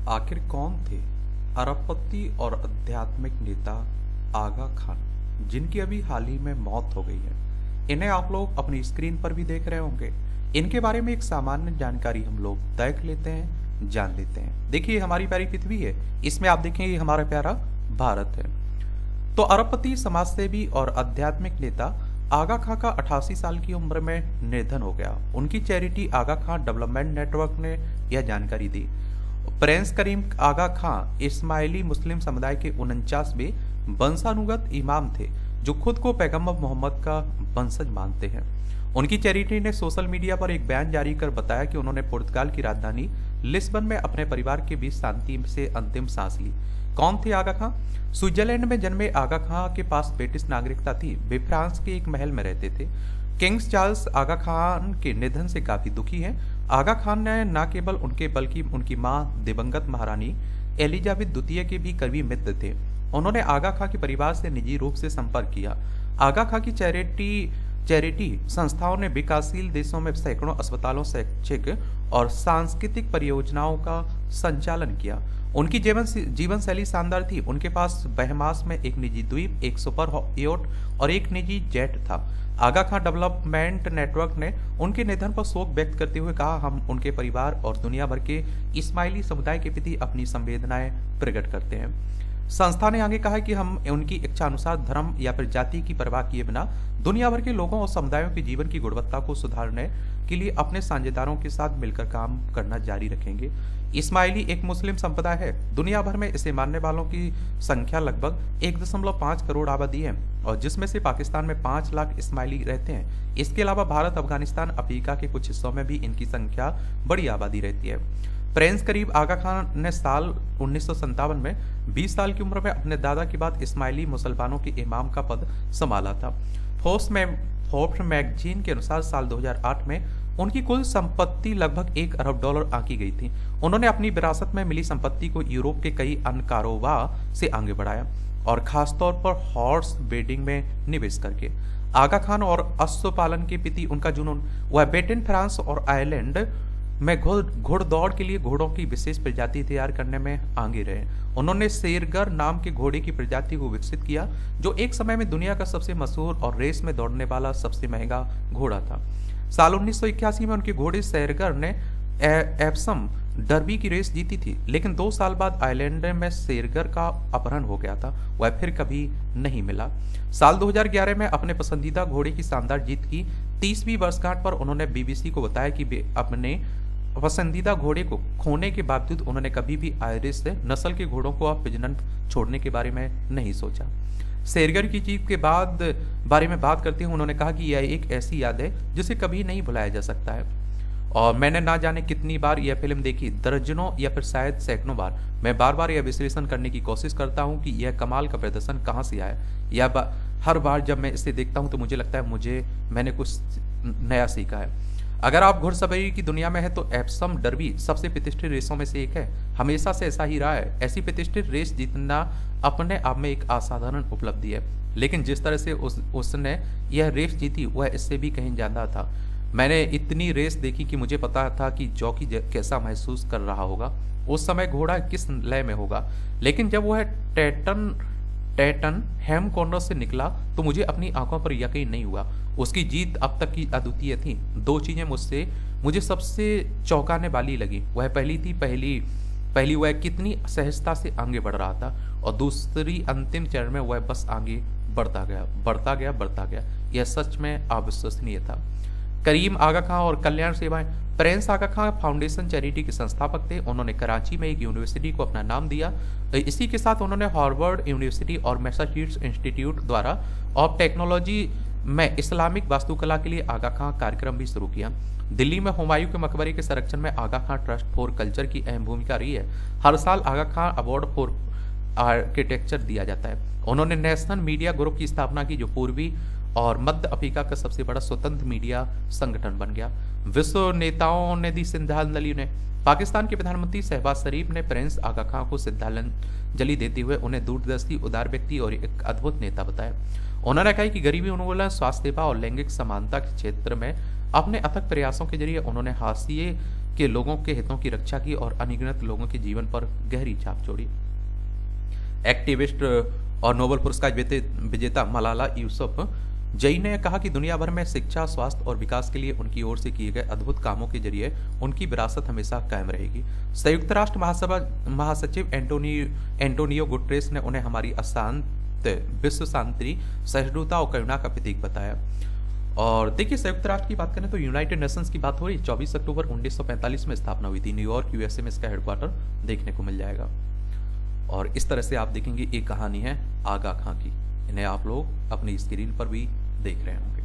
आखिर कौन थे अरबपति और आध्यात्मिक नेता आगा खान, जिनकी अभी हाल ही में मौत हो गई है। इन्हें आप लोग अपनी स्क्रीन पर भी देख रहे होंगे। इनके बारे में एक सामान्य जानकारी हम लोग देख लेते हैं, जान लेते हैं। देखिए, हमारी प्यारी पृथ्वी है, इसमें आप देखें ये हमारा प्यारा भारत है। तो अरबपति, समाजसेवी और आध्यात्मिक नेता आगा खां का 88 साल की उम्र में निधन हो गया। उनकी चैरिटी आगा खां डेवलपमेंट नेटवर्क ने यह जानकारी दी। प्रिंस करीम आगा खां इस्माइली मुस्लिम समुदाय के 49वें वंशानुगत इमाम थे, जो खुद को पैगंबर मोहम्मद का वंशज मानते हैं। उनकी चैरिटी ने सोशल मीडिया पर एक बयान जारी कर बताया कि उन्होंने पुर्तगाल की राजधानी लिस्बन में अपने परिवार के बीच शांति से अंतिम सांस ली। कौन थे आगा खां? स्विट्जरलैंड में जन्मे आगा खां के पास ब्रिटिश नागरिकता थी। वे फ्रांस के एक महल में रहते थे। किंग्स चार्ल्स आगा खान के निधन से काफी दुखी हैं। आगा खान ने न केवल उनके बल्कि उनकी मां दिवंगत महारानी एलिजाबेथ द्वितीय के भी करीबी मित्र थे। उन्होंने आगा खां के परिवार से निजी रूप से संपर्क किया। आगा खां की चैरिटी संस्थाओं ने विकासशील देशों में सैकड़ों अस्पतालों, शैक्षिक और सांस्कृतिक परियोजनाओं का संचालन किया। उनकी जीवन शैली शानदार थी। उनके पास बहमास में एक निजी द्वीप, एक सुपर याट और एक निजी जेट था। आगा खां डेवलपमेंट नेटवर्क ने उनके निधन पर शोक व्यक्त करते हुए कहा, हम उनके परिवार और दुनिया भर के इस्माइली समुदाय के प्रति अपनी संवेदनाएं प्रकट करते हैं। संस्था ने आगे कहा कि हम उनकी इच्छानुसार धर्म या फिर जाति की परवाह किए बिना दुनिया भर के लोगों और समुदायों के जीवन की गुणवत्ता को सुधारने के लिए अपने साझेदारों के साथ मिलकर काम करना जारी रखेंगे। इस्माइली एक मुस्लिम संप्रदाय है। दुनिया भर में इसे मानने वालों की संख्या लगभग 1.5 करोड़ आबादी है, और जिसमें से पाकिस्तान में 5 लाख इस्माइली रहते हैं। इसके अलावा भारत, अफगानिस्तान, अफ्रीका के कुछ हिस्सों में भी इनकी संख्या बड़ी आबादी रहती है। प्रिंस करीम आगा खान ने साल 1957 में 20 साल की उम्र में अपने दादा के बाद इस्माइली मुसलमानों के इमाम का पद संभाला था। फोर्ब्स मैगजीन के अनुसार साल 2008 में उनकी कुल संपत्ति लगभग $1 अरब आंकी गई थी। उन्होंने अपनी विरासत में मिली संपत्ति को यूरोप के कई अन्य कारोबार से आगे बढ़ाया, और खासतौर पर हॉर्स ब्रीडिंग में निवेश करके। आगा खान और अश्व पालन के प्रति उनका जुनून, वह ब्रिटेन, फ्रांस और आयरलैंड में घुड़दौड़ के लिए घोड़ों की विशेष प्रजाति तैयार करने में आगे रहे। उन्होंने शेरगर नाम के घोड़े की प्रजाति को विकसित किया, जो एक समय में दुनिया का सबसे मशहूर और रेस में दौड़ने वाला सबसे महंगा घोड़ा था। साल 1981 में उनके घोड़े शेरगर ने एप्सम डर्बी की रेस जीती थी, लेकिन 2 साल बाद आयरलैंड में शेरगर का अपहरण हो गया था। वह फिर कभी नहीं मिला। साल 2011 में अपने पसंदीदा घोड़े की शानदार जीत की 30वीं वर्षगांठ पर उन्होंने बीबीसी को बताया कि वे अपने पसंदीदा घोड़े को खोने के बावजूद उन्होंने कभी भी आयरिश नस्ल के घोड़ों को प्रजनन छोड़ने के बारे में नहीं सोचा। शेरगर की जीत के बाद बारे में बात करते हुए उन्होंने कहा कि यह एक ऐसी याद है जिसे कभी नहीं भुलाया जा सकता है, और मैंने ना जाने कितनी बार यह फिल्म देखी, दर्जनों या फिर शायद सैकड़ों बार। मैं बार बार यह विश्लेषण करने की कोशिश करता हूँ कि यह कमाल का प्रदर्शन कहाँ से आया, या हर बार जब मैं इसे देखता हूँ तो मुझे लगता है मैंने कुछ नया सीखा है। अगर आप घुड़सवारी की दुनिया में है तो एप्सम डर्बी सबसे प्रतिष्ठित रेसों में से एक है। हमेशा से ऐसा ही रहा है। ऐसी प्रतिष्ठित रेस जीतना अपने आप में एक असाधारण उपलब्धि है, लेकिन जिस तरह से उसने यह रेस जीती वह इससे भी कहीं ज्यादा था। मैंने इतनी रेस देखी कि मुझे पता था कि जॉकी कैसा महसूस कर रहा होगा, उस समय घोड़ा किस लय में होगा। लेकिन जब वह टैटन हेम कॉर्नर से निकला तो मुझे अपनी आंखों पर यकीन नहीं हुआ। उसकी जीत अब तक की अद्वितीय थी। 2 चीजें मुझे सबसे चौंकाने वाली लगी। वह पहली वह कितनी सहजता से आगे बढ़ रहा था, और दूसरी अंतिम चरण में वह बस आगे बढ़ता गया। यह सच में अविश्वसनीय था। करीम आगा खां और कल्याण सेवाएं। प्रिंस आगा खां फाउंडेशन चैरिटी के संस्थापक थे। उन्होंने कराची में एक यूनिवर्सिटी को अपना नाम दिया। इसी के साथ उन्होंने हार्वर्ड यूनिवर्सिटी और मैसाचुसेट्स इंस्टीट्यूट द्वारा ऑफ टेक्नोलॉजी में इस्लामिक वास्तुकला के लिए आगा खां कार्यक्रम भी शुरू किया। दिल्ली में हुमायूं के मकबरे के संरक्षण में आगा खां ट्रस्ट फॉर कल्चर की अहम भूमिका रही है। हर साल आगा खां अवार्ड फॉर आर्किटेक्चर दिया जाता है। उन्होंने नेशनल मीडिया ग्रुप की स्थापना की, जो पूर्वी और मध्य अफ्रीका का सबसे बड़ा स्वतंत्र मीडिया संगठन बन गया। विश्व नेताओं ने दी श्रद्धांजलि उन्हें। पाकिस्तान के प्रधानमंत्री शहबाज शरीफ ने प्रिंस आगा खां को श्रद्धांजलि देते हुए उन्हें दूरदर्शी, उदार व्यक्ति और एक अद्भुत नेता बताया। उन्होंने कहा कि गरीबी उन्मूलन, स्वास्थ्य सेवा और लैंगिक समानता के क्षेत्र में अपने अथक प्रयासों के जरिए उन्होंने हाशिए के लोगों के हितों की रक्षा की और अनगिनत लोगों के जीवन पर गहरी छाप छोड़ी। एक्टिविस्ट और नोबेल पुरस्कार विजेता मलाला यूसुफजई ने कहा कि दुनिया भर में शिक्षा, स्वास्थ्य और विकास के लिए उनकी ओर से किए गए अद्भुत कामों के जरिए उनकी विरासत हमेशा कायम रहेगी। संयुक्त राष्ट्र महासभा महासचिव एंटोनियो गुटरेस ने उन्हें हमारी अशांत विश्व शांति, सहिष्णुता और करुणा का प्रतीक बताया। और देखिए, संयुक्त राष्ट्र की बात करें तो यूनाइटेड नेशंस की बात हो रही, 24 अक्टूबर 1945 में स्थापना हुई थी। न्यूयॉर्क यूएसए में इसका हेडक्वार्टर देखने को मिल जाएगा। और इस तरह से आप देखेंगे एक कहानी है आगा खां की। इन्हें आप लोग अपनी स्क्रीन पर भी देख रहे होंगे।